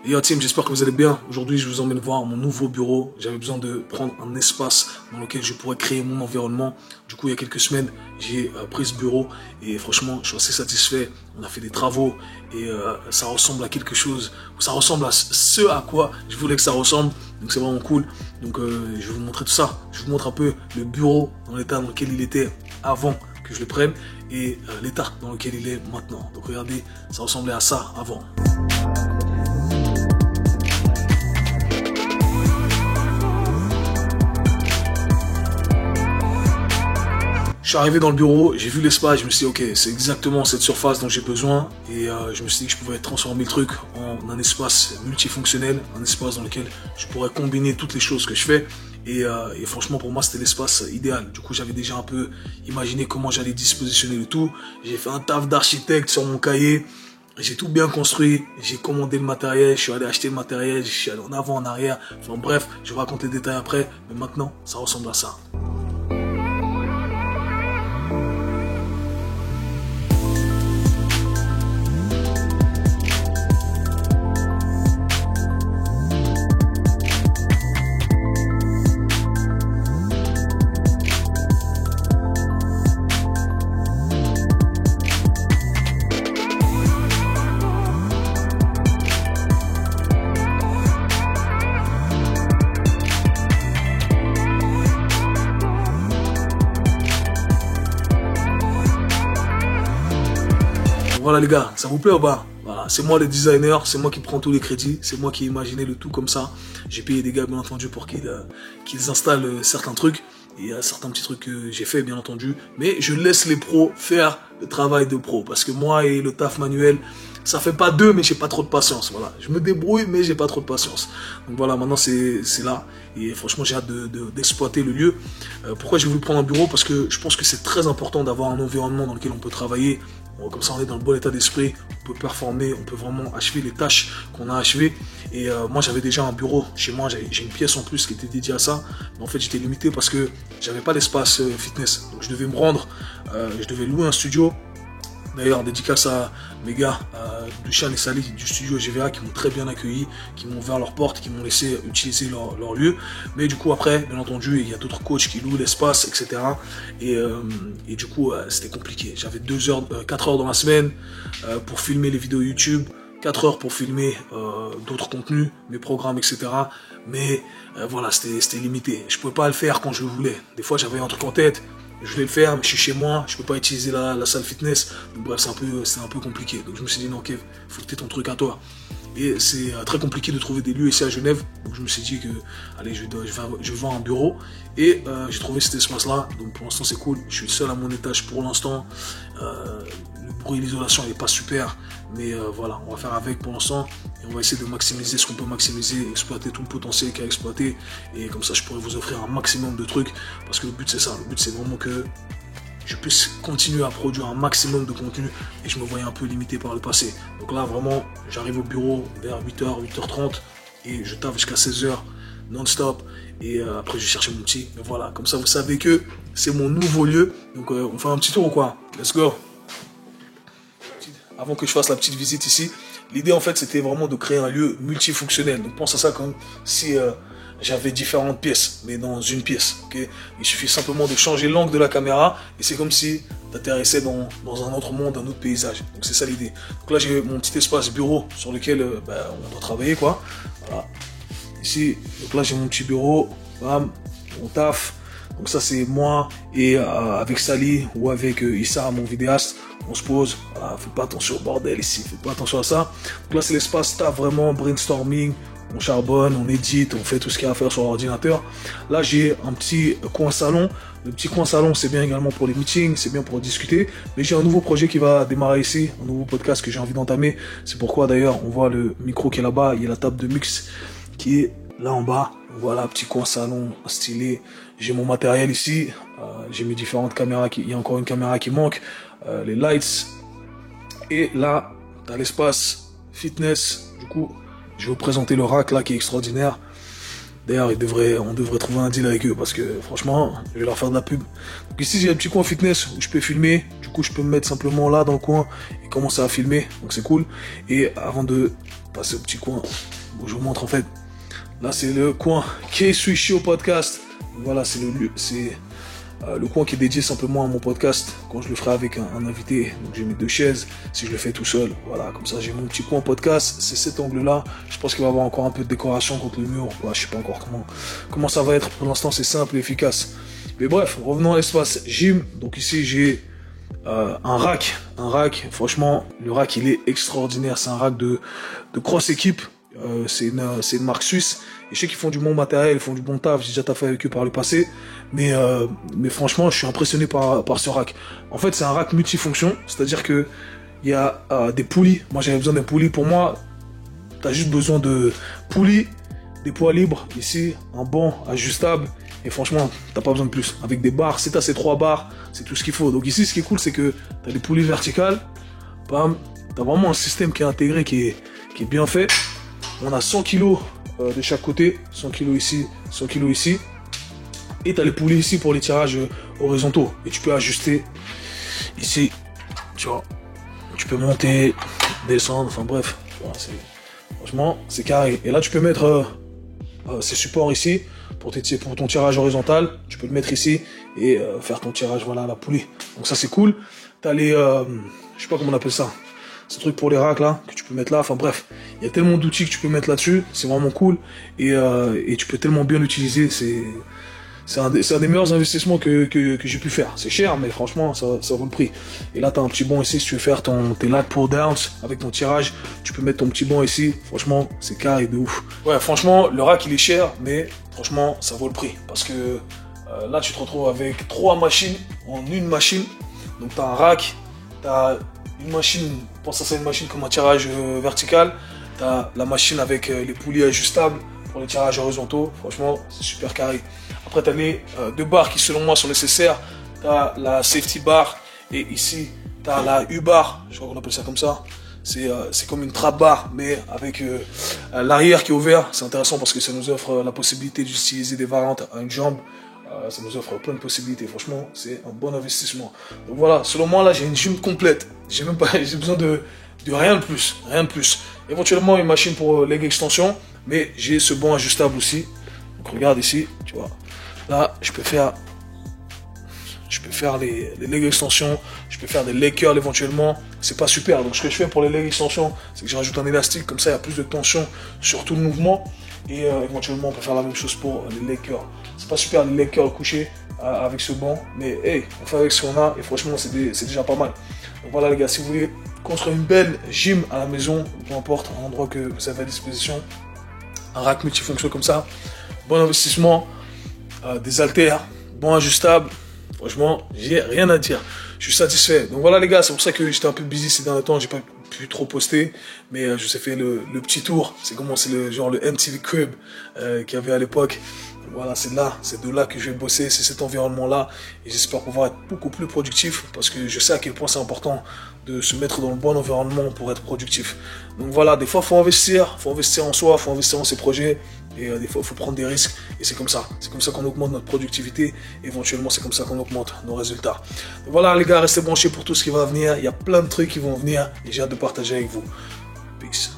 Yo team, j'espère que vous allez bien. Aujourd'hui, je vous emmène voir mon nouveau bureau. J'avais besoin de prendre un espace dans lequel je pourrais créer mon environnement. Du coup, il y a quelques semaines, j'ai pris ce bureau et franchement, je suis assez satisfait. On a fait des travaux et ça ressemble à quelque chose. Ça ressemble à ce à quoi je voulais que ça ressemble. Donc c'est vraiment cool. Donc je vais vous montrer tout ça. Je vous montre un peu le bureau dans l'état dans lequel il était avant que je le prenne et l'état dans lequel il est maintenant. Donc regardez, ça ressemblait à ça avant. Je suis arrivé dans le bureau, j'ai vu l'espace, je me suis dit ok, c'est exactement cette surface dont j'ai besoin et je me suis dit que je pouvais transformer le truc en un espace multifonctionnel, un espace dans lequel je pourrais combiner toutes les choses que je fais et franchement pour moi c'était l'espace idéal. Du coup j'avais déjà un peu imaginé comment j'allais dispositionner le tout, j'ai fait un taf d'architecte sur mon cahier, j'ai tout bien construit, j'ai commandé le matériel, je suis allé acheter le matériel, je suis allé en avant, en arrière, enfin bref, je vais raconter les détails après, mais maintenant ça ressemble à ça. Voilà les gars, ça vous plaît ou pas? Voilà, c'est moi le designer, c'est moi qui prends tous les crédits, c'est moi qui ai imaginé le tout comme ça. J'ai payé des gars bien entendu pour qu'ils installent certains trucs. Il y a certains petits trucs que j'ai fait bien entendu, mais je laisse les pros faire le travail de pro parce que moi et le taf manuel, ça fait pas deux, mais j'ai pas trop de patience. Voilà, je me débrouille, mais j'ai pas trop de patience. Donc voilà, maintenant c'est là et franchement j'ai hâte d'exploiter le lieu. Pourquoi j'ai voulu prendre un bureau? Parce que je pense que c'est très important d'avoir un environnement dans lequel on peut travailler. Comme ça on est dans le bon état d'esprit, on peut performer, on peut vraiment achever les tâches qu'on a achevées. Et moi j'avais déjà un bureau chez moi, j'ai une pièce en plus qui était dédiée à ça. Mais en fait j'étais limité parce que j'avais pas d'espace fitness. Donc je devais me rendre, je devais louer un studio. D'ailleurs, dédicace à mes gars, Duchan et Sali du studio GVA qui m'ont très bien accueilli, qui m'ont ouvert leurs portes, qui m'ont laissé utiliser leur lieu. Mais du coup, après, bien entendu, il y a d'autres coachs qui louent l'espace, etc. Et du coup, c'était compliqué. J'avais 4 heures dans la semaine pour filmer les vidéos YouTube, 4 heures pour filmer d'autres contenus, mes programmes, etc. Mais voilà, c'était limité. Je ne pouvais pas le faire quand je le voulais. Des fois, j'avais un truc en tête. Je voulais le faire, mais je suis chez moi, je peux pas utiliser la salle fitness. Donc bref, c'est un peu compliqué. Donc je me suis dit non, Kev, faut que tu aies ton truc à toi. Et c'est très compliqué de trouver des lieux ici à Genève. Donc je me suis dit que, allez, je vais voir un bureau. Et j'ai trouvé cet espace-là. Donc pour l'instant, c'est cool. Je suis seul à mon étage pour l'instant. Le bruit et l'isolation n'est pas super. Mais voilà, on va faire avec pour l'instant. Et on va essayer de maximiser ce qu'on peut maximiser, exploiter tout le potentiel qu'il y a à exploiter. Et comme ça, je pourrais vous offrir un maximum de trucs. Parce que le but, c'est ça. Le but, c'est vraiment que je puisse continuer à produire un maximum de contenu et je me voyais un peu limité par le passé. Donc là, vraiment, j'arrive au bureau vers 8h, 8h30 et je taffe jusqu'à 16h non-stop. Et après, je vais chercher mon petit. Mais voilà, comme ça, vous savez que c'est mon nouveau lieu. Donc, on fait un petit tour ou quoi? Let's go! Avant que je fasse la petite visite ici, l'idée en fait c'était vraiment de créer un lieu multifonctionnel. Donc pense à ça comme si j'avais différentes pièces, mais dans une pièce. Okay, il suffit simplement de changer l'angle de la caméra et c'est comme si tu atterrissais dans un autre monde, un autre paysage. Donc c'est ça l'idée. Donc là j'ai mon petit espace bureau sur lequel on doit travailler quoi. Voilà. Ici, donc là j'ai mon petit bureau, bam, mon taf. Donc ça c'est moi et avec Sali ou avec Issa, mon vidéaste, on se pose, voilà, faites pas attention au bordel ici, faites pas attention à ça. Donc là c'est l'espace taf vraiment, brainstorming, on charbonne, on édite, on fait tout ce qu'il y a à faire sur l'ordinateur. Là j'ai un petit coin salon, le petit coin salon c'est bien également pour les meetings, c'est bien pour discuter. Mais j'ai un nouveau projet qui va démarrer ici, un nouveau podcast que j'ai envie d'entamer. C'est pourquoi d'ailleurs on voit le micro qui est là-bas, il y a la table de mix qui est là en bas. Voilà, petit coin salon stylé. J'ai mon matériel ici. J'ai mes différentes caméras. Il y a encore une caméra qui manque. Les lights. Et là, tu as l'espace fitness. Du coup, je vais vous présenter le rack là qui est extraordinaire. D'ailleurs, on devrait trouver un deal avec eux parce que franchement, je vais leur faire de la pub. Donc ici, j'ai un petit coin fitness où je peux filmer. Du coup, je peux me mettre simplement là dans le coin et commencer à filmer. Donc c'est cool. Et avant de passer au petit coin où je vous montre en fait. Là, c'est le coin K-Sui Show Podcast. Voilà, c'est le coin qui est dédié simplement à mon podcast quand je le ferai avec un invité. Donc j'ai mes 2 chaises si je le fais tout seul. Voilà, comme ça j'ai mon petit coin podcast. C'est cet angle-là. Je pense qu'il va y avoir encore un peu de décoration contre le mur. Ouais, je sais pas encore comment ça va être. Pour l'instant, c'est simple et efficace. Mais bref, revenons à l'espace gym. Donc ici j'ai un rack. Franchement, le rack il est extraordinaire. C'est un rack de cross équipe. C'est une marque suisse. Et je sais qu'ils font du bon matériel, ils font du bon taf. J'ai déjà taffé avec eux par le passé. Mais franchement, je suis impressionné par ce rack. En fait, c'est un rack multifonction. C'est-à-dire que il y a des poulies. Moi, j'avais besoin d'un poulie. Pour moi, tu as juste besoin de poulies, des poids libres. Ici, un banc ajustable. Et franchement, t'as pas besoin de plus. Avec des barres, si t'as ces 3 barres, c'est tout ce qu'il faut. Donc ici, ce qui est cool, c'est que t'as des poulies verticales. Bam, t'as vraiment un système qui est intégré, qui est bien fait. On a 100 kg de chaque côté, 100 kg ici, 100 kg ici. Et t'as les poulies ici pour les tirages horizontaux. Et tu peux ajuster ici, tu vois. Tu peux monter, descendre, enfin bref. Franchement, c'est carré. Et là, tu peux mettre ces supports ici. Pour ton tirage horizontal, tu peux le mettre ici et faire ton tirage, voilà, à la poulie. Donc ça, c'est cool. T'as les, je sais pas comment on appelle ça, ce truc pour les racks là, que tu peux mettre là. Enfin bref, il y a tellement d'outils que tu peux mettre là-dessus. C'est vraiment cool. Et tu peux tellement bien l'utiliser. C'est un des meilleurs investissements que j'ai pu faire. C'est cher, mais franchement, ça vaut le prix. Et là, t'as un petit banc ici, si tu veux faire tes lat pull downs avec ton tirage, tu peux mettre ton petit banc ici. Franchement, c'est carré de ouf. Ouais, franchement, le rack, il est cher, mais franchement, ça vaut le prix. Parce que là, tu te retrouves avec 3 machines en une machine. Donc, t'as un rack, t'as une machine, pense à ça, une machine comme un tirage vertical. T'as la machine avec les poulies ajustables pour les tirages horizontaux. Franchement, c'est super carré. Après, tu as les 2 barres qui, selon moi, sont nécessaires. Tu as la safety bar et ici, tu as la U-bar. Je crois qu'on appelle ça comme ça. C'est comme une trap bar, mais avec l'arrière qui est ouvert. C'est intéressant parce que ça nous offre la possibilité d'utiliser des variantes à une jambe. Ça nous offre plein de possibilités. Franchement, c'est un bon investissement. Donc voilà, selon moi, là, j'ai une gym complète. J'ai besoin de rien de plus. Rien de plus. Éventuellement, une machine pour leg extension, mais j'ai ce banc ajustable aussi. Donc regarde ici, tu vois. Là, je peux faire les leg extensions, je peux faire des leg curls éventuellement. C'est pas super. Donc ce que je fais pour les leg extensions, c'est que je rajoute un élastique, comme ça il y a plus de tension sur tout le mouvement. Et éventuellement on peut faire la même chose pour les leg curls. C'est pas super les leg curls couchés avec ce banc, mais hey, on fait avec ce qu'on a et franchement c'est déjà pas mal. Donc voilà les gars, si vous voulez construire une belle gym à la maison, peu importe, un endroit que vous avez à disposition, un rack multifonction comme ça, bon investissement. Des haltères, bon ajustable, franchement, j'ai rien à dire. Je suis satisfait. Donc voilà les gars, c'est pour ça que j'étais un peu busy ces derniers temps, j'ai pas pu trop poster, mais je vous ai fait le petit tour. C'est le MTV Crib qu'il y avait à l'époque. Voilà, c'est de là que je vais bosser, c'est cet environnement-là. Et j'espère pouvoir être beaucoup plus productif parce que je sais à quel point c'est important de se mettre dans le bon environnement pour être productif. Donc voilà, des fois, il faut investir en soi, il faut investir en ses projets. Et des fois, il faut prendre des risques. Et c'est comme ça qu'on augmente notre productivité. Et éventuellement, c'est comme ça qu'on augmente nos résultats. Donc voilà les gars, restez branchés pour tout ce qui va venir. Il y a plein de trucs qui vont venir et j'ai hâte de partager avec vous. Peace.